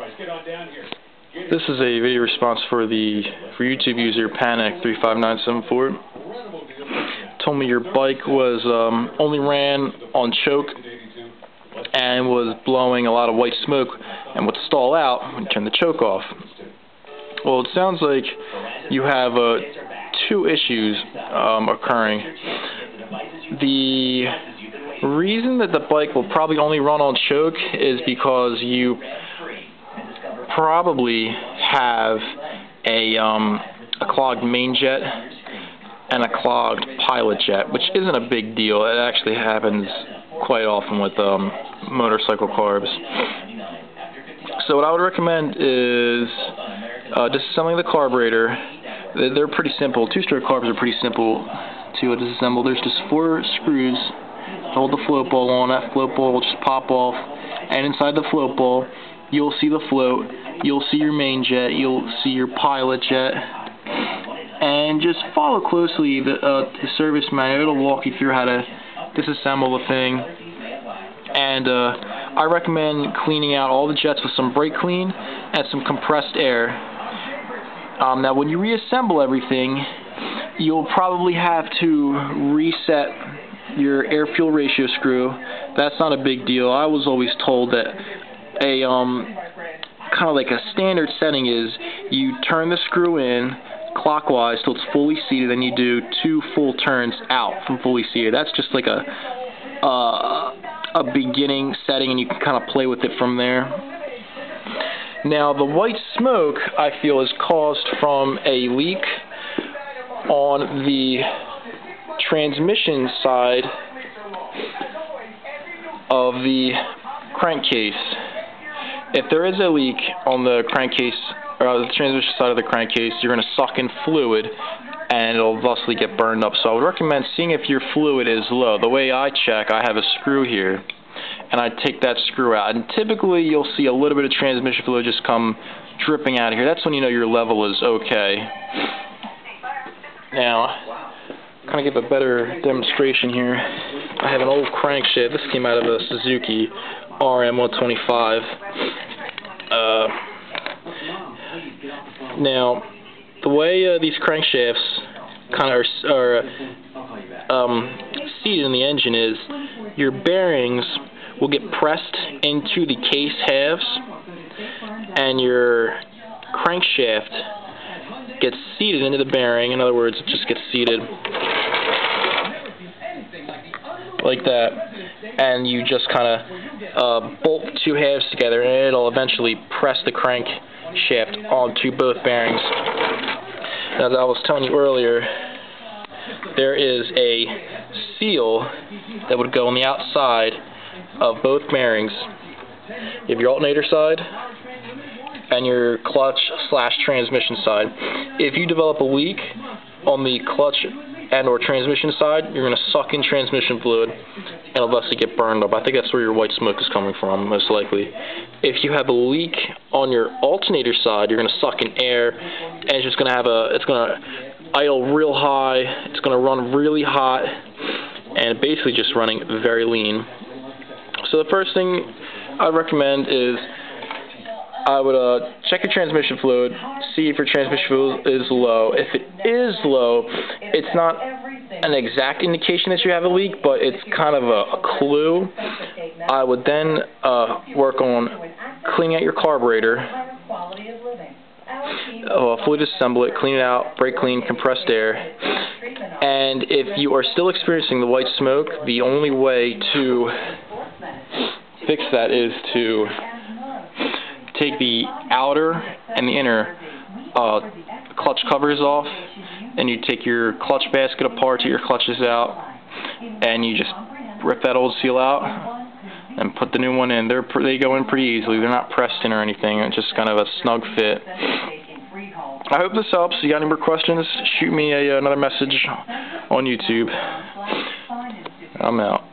This is a video response for YouTube user Panic35974. Told me your bike was only ran on choke and was blowing a lot of white smoke and would stall out when you turn the choke off. Well, it sounds like you have two issues occurring. The reason that the bike will probably only run on choke is because you probably have a clogged main jet and a clogged pilot jet, which isn't a big deal. It actually happens quite often with motorcycle carbs. So what I would recommend is disassembling the carburetor. They're pretty simple. Two-stroke carbs are pretty simple to disassemble. There's just 4 screws to hold the float ball on. That float ball will just pop off, and inside the float ball you'll see the float, you'll see your main jet, you'll see your pilot jet, and just follow closely the service manual. It'll walk you through how to disassemble the thing. And I recommend cleaning out all the jets with some brake clean and some compressed air. Now when you reassemble everything, you'll probably have to reset your air-fuel ratio screw. That's not a big deal. I was always told that a kind of like a standard setting is you turn the screw in clockwise till it's fully seated, then you do 2 full turns out from fully seated. That's just like a beginning setting, and you can kind of play with it from there. Now the white smoke, I feel, is caused from a leak on the transmission side of the crankcase. If there is a leak on the crankcase, or the transmission side of the crankcase, you're going to suck in fluid and it'll thusly get burned up. So I would recommend seeing if your fluid is low. The way I check, I have a screw here, and I take that screw out, and typically you'll see a little bit of transmission fluid just come dripping out of here. That's when you know your level is okay. Now, kind of give a better demonstration here. I have an old crankshaft. This came out of a Suzuki RM125. Now, the way these crankshafts kind of are seated in the engine is your bearings will get pressed into the case halves, and your crankshaft gets seated into the bearing. In other words, it just gets seated like that, and you just kind of bolt the 2 halves together, and it'll eventually press the crankshaft onto both bearings. Now, as I was telling you earlier, there is a seal that would go on the outside of both bearings. You have your alternator side and your clutch/transmission side. If you develop a leak on the clutch and or transmission side, you're going to suck in transmission fluid and it'll thusly get burned up. I think that's where your white smoke is coming from, most likely. If you have a leak on your alternator side, you're going to suck in air, and it's just going to it's going to idle real high, it's going to run really hot, and basically just running very lean. So the first thing I recommend is I would check your transmission fluid, see if your transmission fluid is low. If it is low, it's not an exact indication that you have a leak, but it's kind of a clue. I would then work on cleaning out your carburetor, fully disassemble it, clean it out, brake clean, compressed air. And if you are still experiencing the white smoke, the only way to fix that is to take the outer and the inner clutch covers off, and you take your clutch basket apart, take your clutches out, and you just rip that old seal out and put the new one in. They go in pretty easily. They're not pressed in or anything. It's just kind of a snug fit. I hope this helps. If you got any more questions, shoot me another message on YouTube. I'm out.